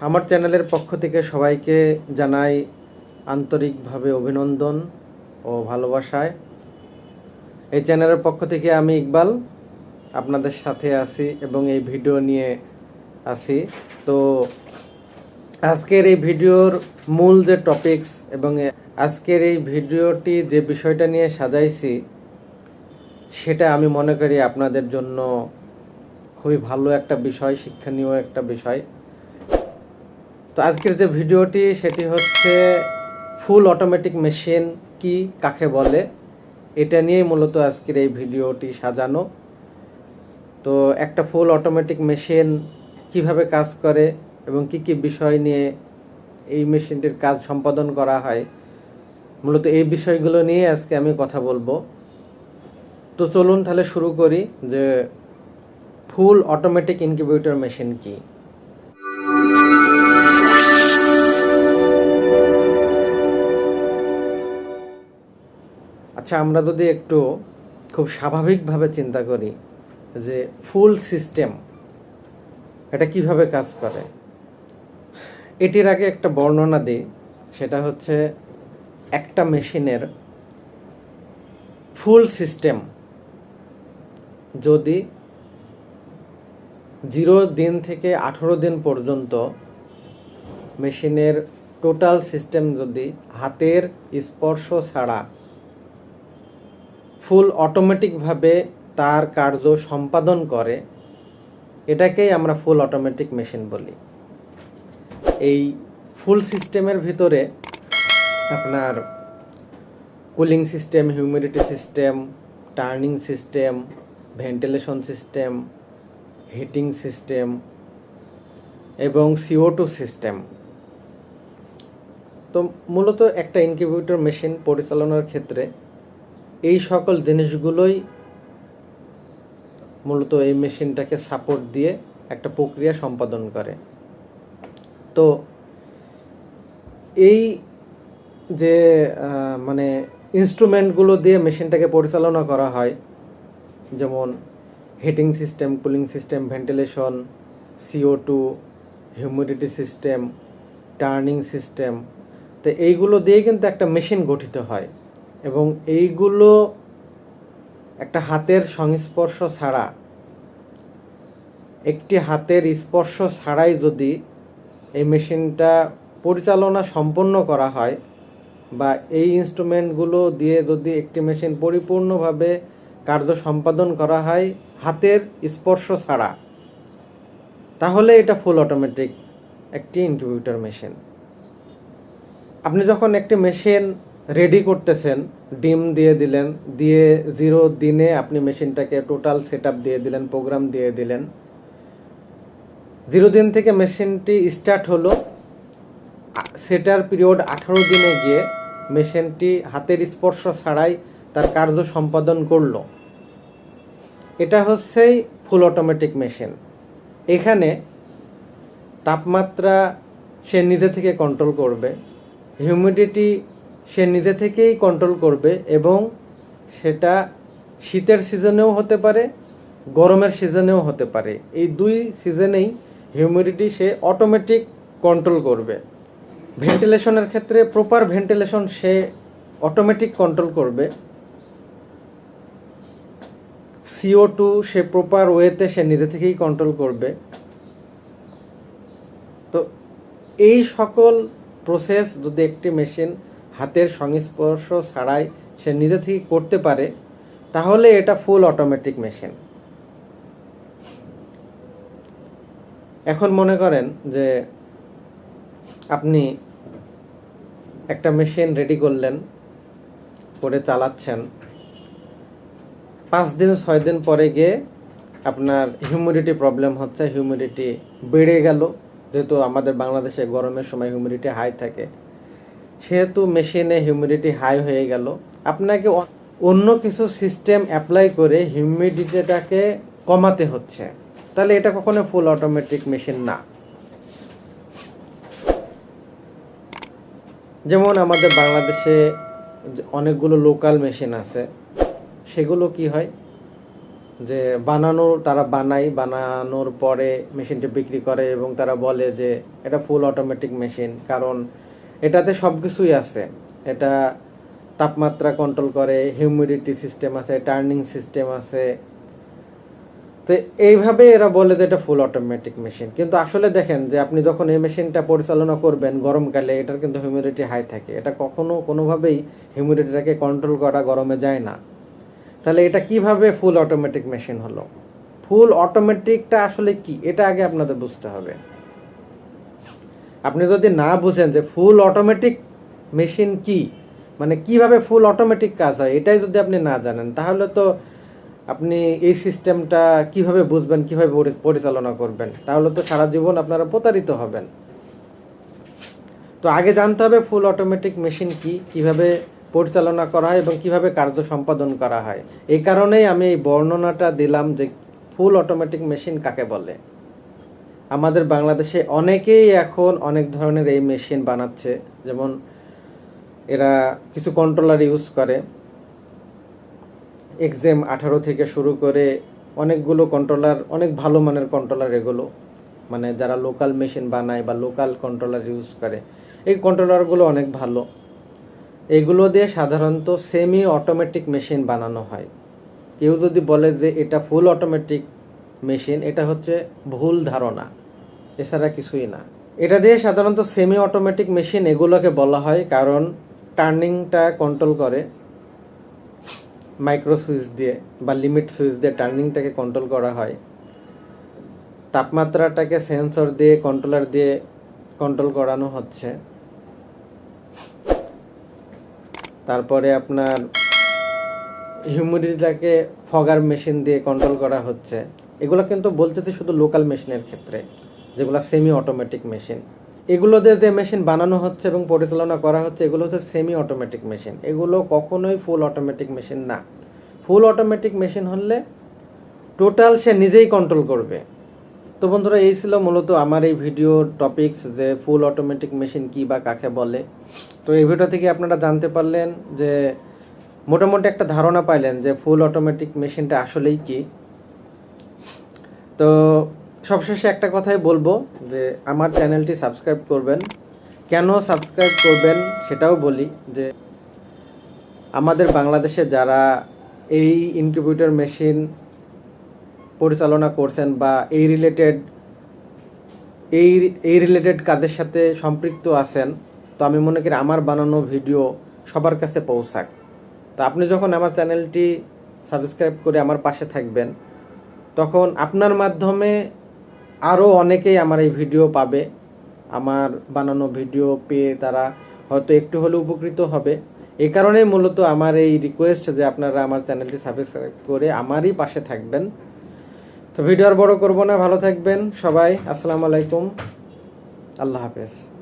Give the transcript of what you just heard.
আমার চ্যানেলের পক্ষ থেকে সবাইকে জানাই আন্তরিকভাবে অভিনন্দন ও ভালোবাসায়। এই চ্যানেলের পক্ষ থেকে আমি ইকবাল আপনাদের সাথে আছি এবং এই ভিডিও নিয়ে আছি। তো আজকের এই ভিডিওর মূল যে টপিকস এবং আজকের এই ভিডিওটি যে বিষয়টা নিয়ে সাজাইছি সেটা আমি মনে করি আপনাদের জন্য খুবই ভালো একটা বিষয়, শিক্ষণীয় একটা বিষয়। তো আজকের যে ভিডিওটি সেটি হচ্ছে ফুল অটোমেটিক মেশিন কি, কাকে বলে, এটা নিয়েই মূলত আজকের এই ভিডিওটি সাজানো। তো একটা ফুল অটোমেটিক মেশিন কিভাবে কাজ করে এবং কি কি বিষয় নিয়ে এই মেশিনটির কাজ সম্পাদন করা হয়, মূলত এই বিষয়গুলো নিয়ে আজকে আমি কথা বলবো। তো চলুন তাহলে শুরু করি যে ফুল অটোমেটিক ইনকিউবেটর মেশিন কি। আচ্ছা, আমরা যদি একটু খুব স্বাভাবিকভাবে চিন্তা করি যে ফুল সিস্টেম এটা কিভাবে কাজ করে, এটির আগে একটা বর্ণনা দিই। সেটা হচ্ছে একটা মেশিনের ফুল সিস্টেম যদি 0 দিন থেকে 18 দিন পর্যন্ত মেশিনের টোটাল সিস্টেম যদি হাতের স্পর্শ ছাড়া ফুল অটোমেটিকভাবে তার কার্য সম্পাদন করে, এটাকেই আমরা ফুল অটোমেটিক মেশিন বলি। এই ফুল সিস্টেমের ভিতরে আপনার cooling system, humidity system, turning system, ventilation system, heating system এবং CO2 সিস্টেম। তো মূলত একটা ইনকিউবেটর মেশিন পরিচালনার ক্ষেত্রে এই সকল জিনিসগুলোই মূলত এই মেশিনটাকে সাপোর্ট দিয়ে একটা প্রক্রিয়া সম্পাদন করে। তো এই যে মানে ইনস্ট্রুমেন্টগুলো দিয়ে মেশিনটাকে পরিচালনা করা হয়, যেমন heating system, cooling system, ventilation, CO2, humidity system, turning system, তো এইগুলো দিয়ে কিন্তু একটা মেশিন গঠিত হয়। এবং এইগুলো একটা হাতের সংস্পর্শ ছাড়া, একটি হাতের স্পর্শ ছাড়াই যদি এই মেশিনটা পরিচালনা সম্পন্ন করা হয় বা এই ইনস্ট্রুমেন্টগুলো দিয়ে যদি একটি মেশিন পরিপূর্ণভাবে কার্য সম্পাদন করা হয় হাতের স্পর্শ ছাড়া, তাহলে এটা ফুল অটোমেটিক একটি ইনকিউবেটর মেশিন। আপনি যখন একটি মেশিন রেডি করতেছেন, ডিম দিয়ে দিলেন, দিয়ে 0 দিনে আপনি মেশিনটাকে টোটাল সেটআপ দিয়ে দিলেন, প্রোগ্রাম দিয়ে দিলেন। 0 দিন থেকে মেশিনটি স্টার্ট হলো, সেটার পিরিয়ড 18 দিনে গিয়ে মেশিনটি হাতের স্পর্শ ছাড়াই তার কার্য সম্পাদন করলো। এটা হচ্ছেই ফুল অটোমেটিক মেশিন। এখানে তাপমাত্রা সে নিজে থেকে কন্ট্রোল করবে, হিউমিডিটি সে নিজে থেকেই কন্ট্রোল করবে, এবং সেটা শীতের সিজনেও হতে পারে, গরমের সিজনেও হতে পারে। এই 2 সিজনেই হিউমিডিটি সে অটোমেটিক কন্ট্রোল করবে। ভেন্টিলেশনের ক্ষেত্রে প্রপার ভেন্টিলেশন সে অটোমেটিক কন্ট্রোল করবে। CO2 সে প্রপার ওয়েতে সে নিজে থেকেই কন্ট্রোল করবে। তো এই সকল প্রসেস যদি একটি মেশিন হাতের সংস্পর্শ ছাড়াই সে নিজে থেকেই করতে পারে, তাহলে এটা ফুল অটোমেটিক মেশিন। এখন মনে করেন যে আপনি একটা মেশিন রেডি করলেন, করে চালাচ্ছেন, 5 দিন 6 দিন পরে গিয়ে আপনার হিউমিডিটি প্রবলেম হচ্ছে, হিউমিডিটি বেড়ে গেল। যেহেতু আমাদের বাংলাদেশে গরমের সময় হিউমিডিটি হাই থাকে, সেহেতু মেশিনে হিউমিডিটি হাই হয়ে গেল। আপনাকে অন্য কিছু সিস্টেম অ্যাপ্লাই করে হিউমিডিটিটাকে কমাতে হচ্ছে, তাহলে এটা কখনো ফুল অটোমেটিক মেশিন না। যেমন আমাদের বাংলাদেশে অনেকগুলো লোকাল মেশিন আছে, সেগুলো কি হয়, যে তারা বানানোর পরে মেশিনটি বিক্রি করে এবং তারা বলে যে এটা ফুল অটোমেটিক মেশিন, কারণ এটাতে সব কিছুই আছে। এটা তাপমাত্রা কন্ট্রোল করে, হিউমিডিটি সিস্টেম আছে, টার্নিং সিস্টেম আছে। তো এইভাবে এরা বলে যে এটা ফুল অটোমেটিক মেশিন, কিন্তু আসলে দেখেন যে আপনি যখন এই মেশিনটা পরিচালনা করবেন গরমকালে, এটার কিন্তু হিউমিডিটি হাই থাকে, এটা কোনোভাবেই হিউমিডিটিটাকে কন্ট্রোল করা গরমে যায় না। তাহলে এটা কিভাবে ফুল অটোমেটিক মেশিন হলো? ফুল অটোমেটিকটা আসলে কি, এটা আগে আপনাদের বুঝতে হবে। আপনি যদি না বুঝেন যে ফুল অটোমেটিক মেশিন কি, মানে কিভাবে ফুল অটোমেটিক কাজ হয়, এটাই যদি আপনি না জানেন, তাহলে তো আপনি এই সিস্টেমটা কিভাবে বুঝবেন, কিভাবে পরিচালনা করবেন? তাহলে তো সারা জীবন আপনারা প্রতারিত হবেন। তো আগে জানতে হবে ফুল অটোমেটিক মেশিন কি, কিভাবে পরিচালনা করা হয় এবং কিভাবে কার্য সম্পাদন করা হয়। এই কারণেই আমি এই বর্ণনাটা দিলাম যে ফুল অটোমেটিক মেশিন কাকে বলে। আমাদের বাংলাদেশে অনেকেই এখন অনেক ধরনের এই মেশিন বানাচ্ছে, যেমন এরা কিছু কন্ট্রোলার ইউজ করে, এক্সএম 18 থেকে শুরু করে অনেকগুলো কন্ট্রোলার, অনেক ভালো মানের কন্ট্রোলার এগুলো, মানে যারা লোকাল মেশিন বানায় বা লোকাল কন্ট্রোলার ইউজ করে, এই কন্ট্রোলারগুলো অনেক ভালো। এগুলো দিয়ে সাধারণত সেমি অটোমেটিক মেশিন বানানো হয়। কেউ যদি বলে যে এটা ফুল অটোমেটিক মেশিন, এটা হচ্ছে ভুল ধারণা, এছাড়া কিছুই না। এটা দিয়ে সাধারণত সেমি অটোমেটিক মেশিন এগুলোকে বলা হয়, কারণ টার্নিংটা কন্ট্রোল করে মাইক্রো সুইচ দিয়ে বা লিমিট সুইচ দিয়ে টার্নিংটাকে কন্ট্রোল করা হয়। তাপমাত্রাটাকে সেন্সর দিয়ে, কন্ট্রোলার দিয়ে কন্ট্রোল করানো হচ্ছে। তারপরে আপনার হিউমিডিটিটাকে ফগার মেশিন দিয়ে কন্ট্রোল করা হচ্ছে। এগুলো কিন্তু বলতেছি শুধু লোকাল মেশিনের ক্ষেত্রে, যেগুলো সেমি অটোমেটিক মেশিন। এগুলো দিয়ে যে মেশিন বানানো হচ্ছে এবং পরিচালনা করা হচ্ছে, এগুলো হচ্ছে সেমি অটোমেটিক মেশিন। এগুলো কখনোই ফুল অটোমেটিক মেশিন না। ফুল অটোমেটিক মেশিন হলে টোটাল সে নিজেই কন্ট্রোল করবে। তো বন্ধুরা, এই ছিল মূলত আমার এই ভিডিও টপিকস, যে ফুল অটোমেটিক মেশিন কি বা কাকে বলে। তো এই ভিডিও থেকে আপনারা জানতে পারলেন যে মোটামুটি একটা ধারণা পাইলেন যে ফুল অটোমেটিক মেশিনটা আসলেই কি। তো সবশেষে একটা কথাই বলবো যে আমার চ্যানেলটি সাবস্ক্রাইব করবেন। কেন সাবস্ক্রাইব করবেন সেটাও বলি, যে আমাদের বাংলাদেশে যারা এই ইনকিউবেটর মেশিন পরিচালনা করছেন বা এই রিলেটেড কাজের সাথে সম্পৃক্ত আছেন, তো আমি মনে করি আমার বানানো ভিডিও সবার কাছে পৌঁছাক। তো আপনি যখন আমার চ্যানেলটি সাবস্ক্রাইব করে আমার পাশে থাকবেন, তখন আপনার মাধ্যমে আরও অনেকেই আমার এই ভিডিও পাবে। আমার বানানো ভিডিও পেয়ে তারা হয়তো একটু হলেও উপকৃত হবে। এই কারণেই মূলত আমার এই রিকোয়েস্ট যে আপনারা আমার চ্যানেলটি সাবস্ক্রাইব করে আমারই পাশে থাকবেন। তো ভিডিও আর বড় করব না, ভালো থাকবেন সবাই। আসসালামু আলাইকুম, আল্লাহ হাফেজ।